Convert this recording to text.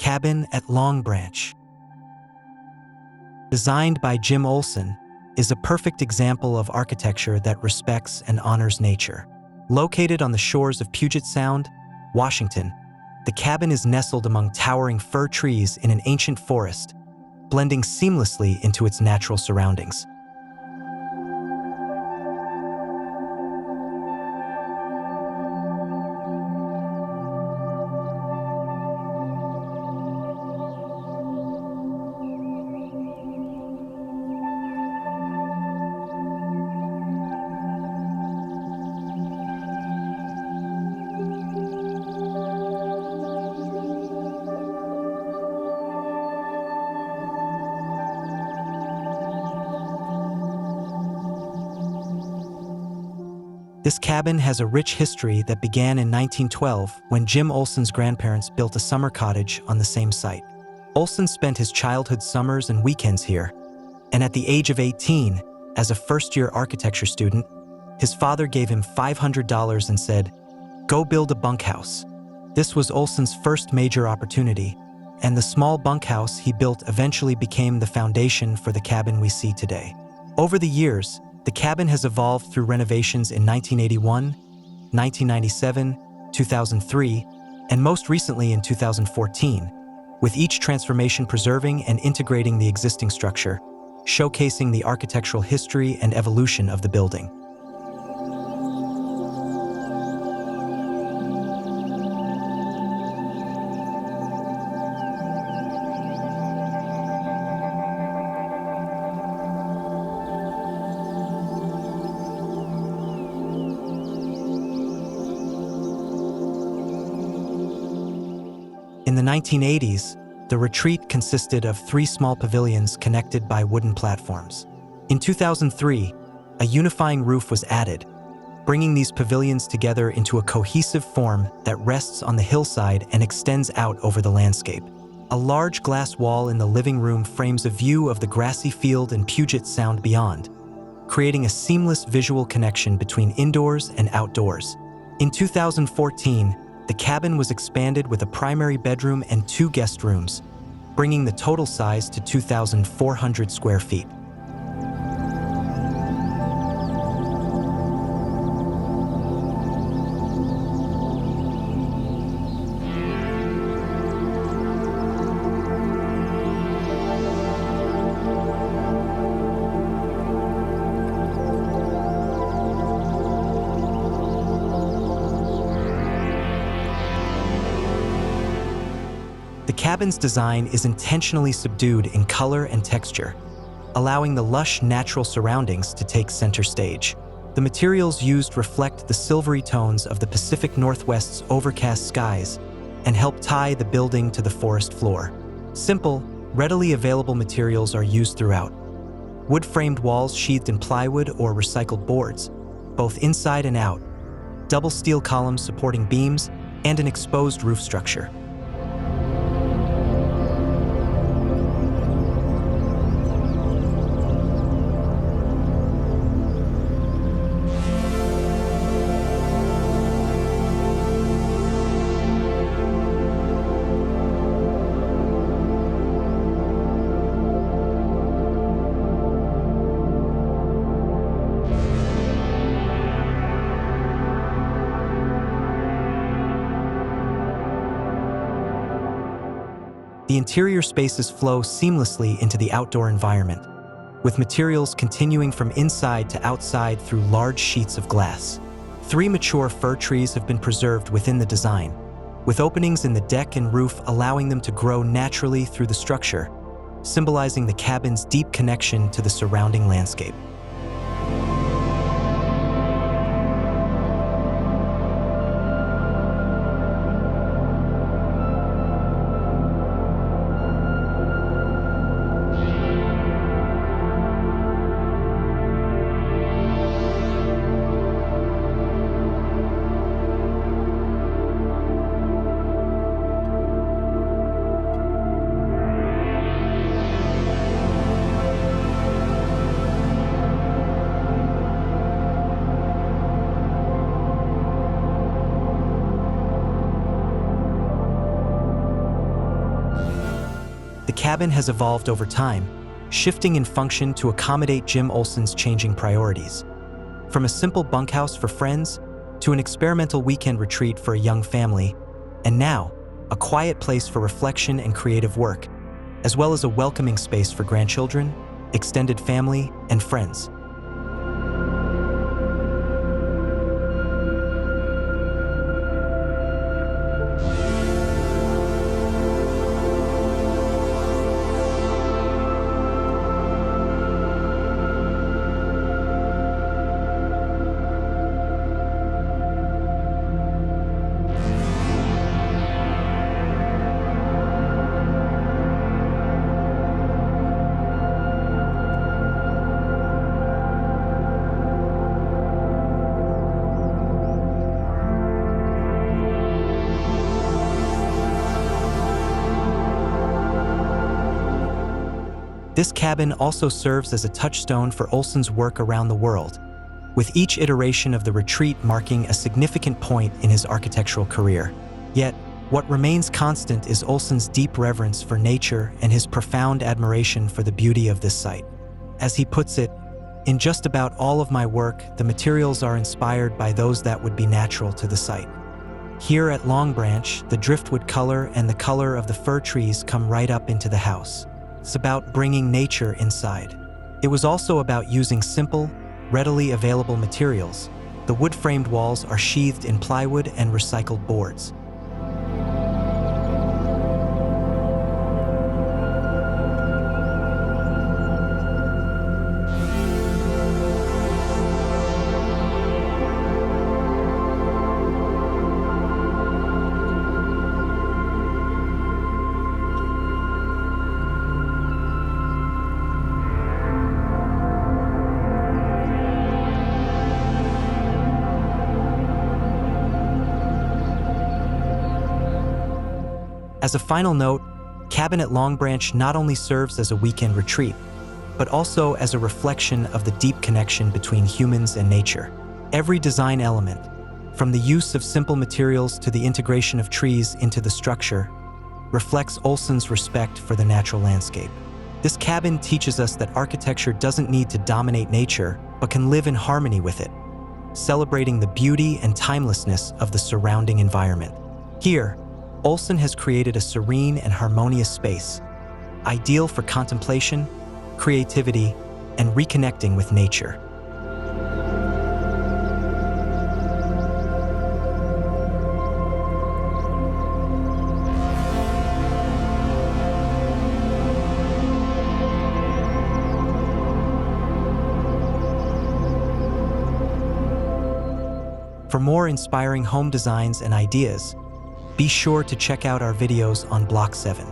cabin at Longbranch, designed by Jim Olson, is a perfect example of architecture that respects and honors nature. Located on the shores of Puget Sound, Washington, the cabin is nestled among towering fir trees in an ancient forest, blending seamlessly into its natural surroundings. This cabin has a rich history that began in 1912 when Jim Olson's grandparents built a summer cottage on the same site. Olson spent his childhood summers and weekends here, and at the age of 18, as a first-year architecture student, his father gave him $500 and said, "Go build a bunkhouse." This was Olson's first major opportunity, and the small bunkhouse he built eventually became the foundation for the cabin we see today. Over the years, the cabin has evolved through renovations in 1981, 1997, 2003, and most recently in 2014, with each transformation preserving and integrating the existing structure, showcasing the architectural history and evolution of the building. In the 1980s, the retreat consisted of 3 small pavilions connected by wooden platforms. In 2003, a unifying roof was added, bringing these pavilions together into a cohesive form that rests on the hillside and extends out over the landscape. A large glass wall in the living room frames a view of the grassy field and Puget Sound beyond, creating a seamless visual connection between indoors and outdoors. In 2014, the cabin was expanded with a primary bedroom and 2 guest rooms, bringing the total size to 2,400 square feet. The cabin's design is intentionally subdued in color and texture, allowing the lush natural surroundings to take center stage. The materials used reflect the silvery tones of the Pacific Northwest's overcast skies and help tie the building to the forest floor. Simple, readily available materials are used throughout. Wood-framed walls sheathed in plywood or recycled boards, both inside and out, double steel columns supporting beams, and an exposed roof structure. The interior spaces flow seamlessly into the outdoor environment, with materials continuing from inside to outside through large sheets of glass. 3 mature fir trees have been preserved within the design, with openings in the deck and roof allowing them to grow naturally through the structure, symbolizing the cabin's deep connection to the surrounding landscape. cabin has evolved over time, shifting in function to accommodate Jim Olson's changing priorities. From a simple bunkhouse for friends to an experimental weekend retreat for a young family, and now, a quiet place for reflection and creative work, as well as a welcoming space for grandchildren, extended family, and friends. This cabin also serves as a touchstone for Olson's work around the world, with each iteration of the retreat marking a significant point in his architectural career. Yet, what remains constant is Olson's deep reverence for nature and his profound admiration for the beauty of this site. As he puts it, "In just about all of my work, the materials are inspired by those that would be natural to the site." Here at Longbranch, the driftwood color and the color of the fir trees come right up into the house. It's about bringing nature inside. It was also about using simple, readily available materials. The wood-framed walls are sheathed in plywood and recycled boards. As a final note, Cabin at Longbranch not only serves as a weekend retreat, but also as a reflection of the deep connection between humans and nature. Every design element, from the use of simple materials to the integration of trees into the structure, reflects Olson's respect for the natural landscape. This cabin teaches us that architecture doesn't need to dominate nature, but can live in harmony with it, celebrating the beauty and timelessness of the surrounding environment. Here, Olson has created a serene and harmonious space, ideal for contemplation, creativity, and reconnecting with nature. For more inspiring home designs and ideas, be sure to check out our videos on Block 7.